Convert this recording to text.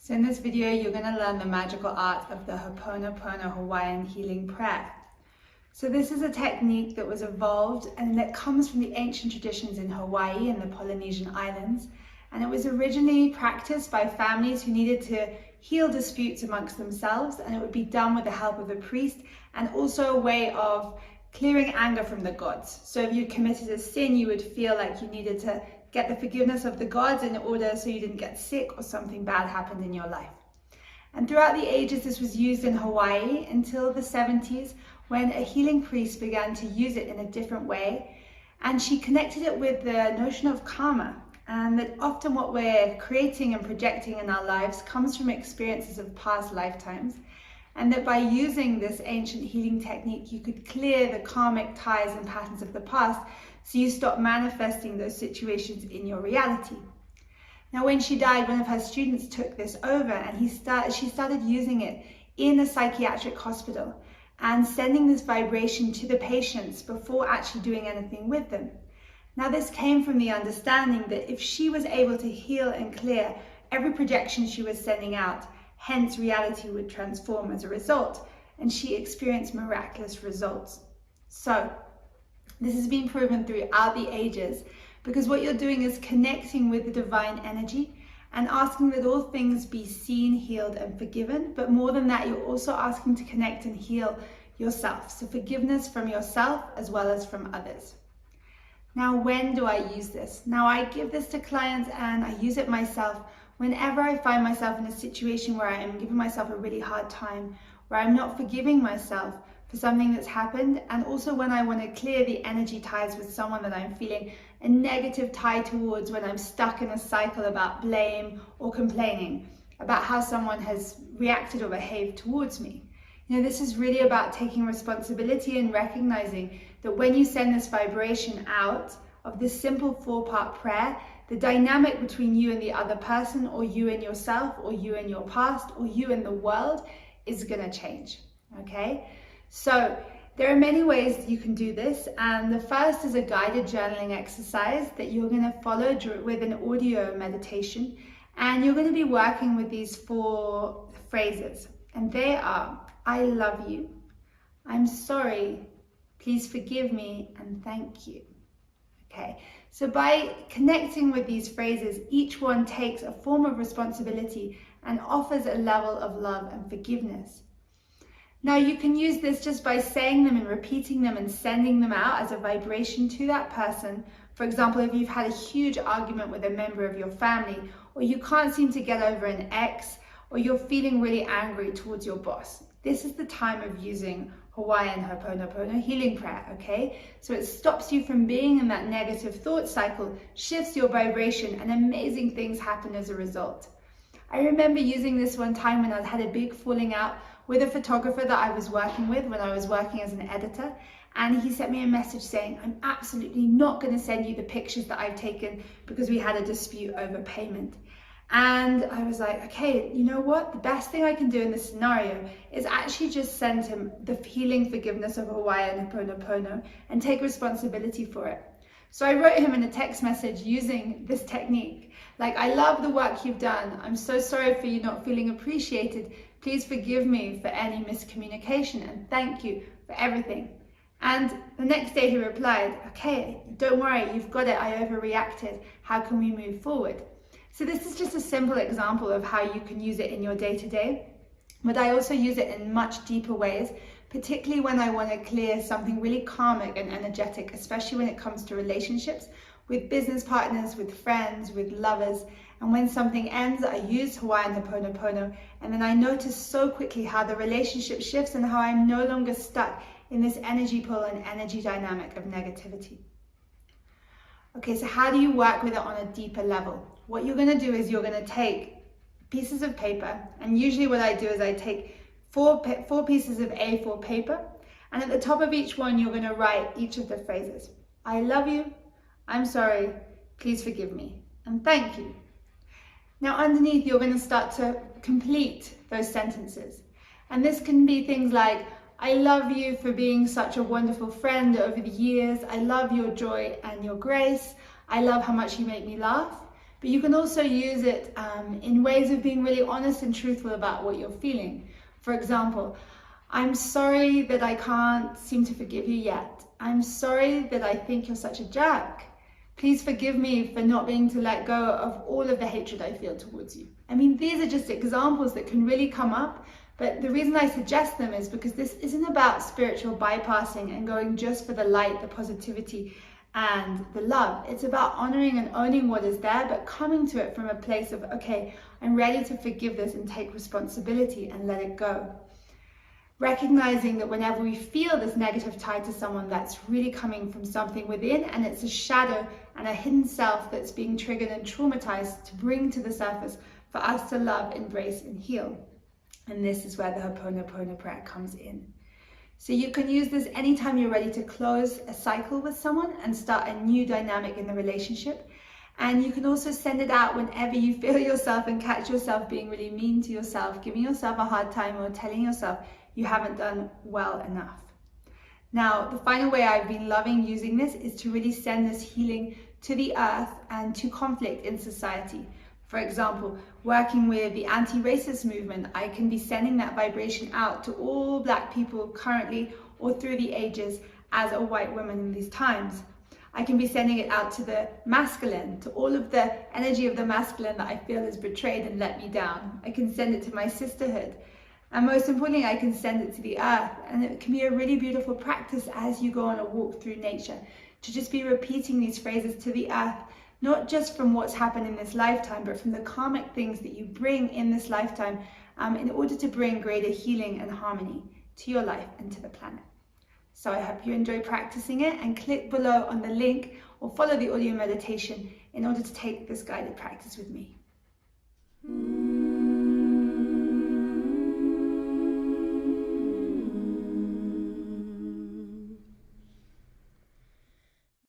So in this video, you're going to learn the magical art of the Hoponopono Hawaiian healing prayer. So this is a technique that was evolved and that comes from the ancient traditions in Hawaii and the Polynesian islands. And it was originally practiced by families who needed to heal disputes amongst themselves, and it would be done with the help of a priest, and also a way of clearing anger from the gods. So if you committed a sin, you would feel like you needed to get the forgiveness of the gods in order so you didn't get sick or something bad happened in your life. And throughout the ages, this was used in Hawaii until the 70s, when a healing priest began to use it in a different way. And she connected it with the notion of karma, and that often what we're creating and projecting in our lives comes from experiences of past lifetimes. And that by using this ancient healing technique, you could clear the karmic ties and patterns of the past, so you stop manifesting those situations in your reality. Now, when she died, one of her students took this over, and she started using it in a psychiatric hospital and sending this vibration to the patients before actually doing anything with them. Now, this came from the understanding that if she was able to heal and clear every projection she was sending out, hence reality would transform as a result, and she experienced miraculous results. So this has been proven throughout the ages, because what you're doing is connecting with the divine energy and asking that all things be seen, healed, and forgiven. But more than that, you're also asking to connect and heal yourself. So forgiveness from yourself as well as from others. Now, when do I use this? Now, I give this to clients and I use it myself whenever I find myself in a situation where I am giving myself a really hard time, where I'm not forgiving myself for something that's happened, and also when I want to clear the energy ties with someone that I'm feeling a negative tie towards, when I'm stuck in a cycle about blame or complaining about how someone has reacted or behaved towards me. You know, this is really about taking responsibility and recognizing that when you send this vibration out of this simple 4-part prayer, the dynamic between you and the other person, or you and yourself, or you and your past, or you and the world is going to change, okay? So there are many ways you can do this, and the first is a guided journaling exercise that you're going to follow with an audio meditation, and you're going to be working with these 4 phrases, and they are: I love you, I'm sorry, please forgive me, and thank you. Okay, so by connecting with these phrases, each one takes a form of responsibility and offers a level of love and forgiveness. Now, you can use this just by saying them and repeating them and sending them out as a vibration to that person. For example, if you've had a huge argument with a member of your family, or you can't seem to get over an ex, or you're feeling really angry towards your boss, this is the time of using Hawaiian Hoponopono healing prayer, okay? So it stops you from being in that negative thought cycle, shifts your vibration, and amazing things happen as a result. I remember using this one time when I had a big falling out with a photographer that I was working with when I was working as an editor, and he sent me a message saying, I'm absolutely not going to send you the pictures that I've taken because we had a dispute over payment. And I was like, okay, you know what? The best thing I can do in this scenario is actually just send him the healing forgiveness of Hawaiian Hoponopono and take responsibility for it. So I wrote him in a text message using this technique. Like, I love the work you've done. I'm so sorry for you not feeling appreciated. Please forgive me for any miscommunication, and thank you for everything. And the next day he replied, okay, don't worry, you've got it. I overreacted. How can we move forward? So this is just a simple example of how you can use it in your day-to-day, but I also use it in much deeper ways, particularly when I want to clear something really karmic and energetic, especially when it comes to relationships with business partners, with friends, with lovers. And when something ends, I use Hawaiian Hoponopono, and then I notice so quickly how the relationship shifts and how I'm no longer stuck in this energy pull and energy dynamic of negativity. Okay, so how do you work with it on a deeper level? What you're going to do is you're going to take pieces of paper, and usually what I do is I take four pieces of A4 paper, and at the top of each one you're going to write each of the phrases. I love you, I'm sorry, please forgive me, and thank you. Now underneath you're going to start to complete those sentences, and this can be things like, I love you for being such a wonderful friend over the years. I love your joy and your grace. I love how much you make me laugh. But you can also use it in ways of being really honest and truthful about what you're feeling. For example, I'm sorry that I can't seem to forgive you yet. I'm sorry that I think you're such a jerk. Please forgive me for not being to let go of all of the hatred I feel towards you. I mean, these are just examples that can really come up, but the reason I suggest them is because this isn't about spiritual bypassing and going just for the light, the positivity, and the love. It's about honoring and owning what is there, but coming to it from a place of, okay, I'm ready to forgive this and take responsibility and let it go. Recognizing that whenever we feel this negative tied to someone, that's really coming from something within, and it's a shadow and a hidden self that's being triggered and traumatized to bring to the surface for us to love, embrace, and heal. And this is where the Hoponopono prayer comes in. So you can use this anytime you're ready to close a cycle with someone and start a new dynamic in the relationship. And you can also send it out whenever you feel yourself and catch yourself being really mean to yourself, giving yourself a hard time, or telling yourself you haven't done well enough. Now, the final way I've been loving using this is to really send this healing to the earth and to conflict in society. For example, working with the anti-racist movement, I can be sending that vibration out to all Black people currently or through the ages as a white woman in these times. I can be sending it out to the masculine, to all of the energy of the masculine that I feel is betrayed and let me down. I can send it to my sisterhood. And most importantly, I can send it to the earth. And it can be a really beautiful practice as you go on a walk through nature, to just be repeating these phrases to the earth, not just from what's happened in this lifetime, but from the karmic things that you bring in this lifetime in order to bring greater healing and harmony to your life and to the planet. So I hope you enjoy practicing it, and click below on the link or follow the audio meditation in order to take this guided practice with me.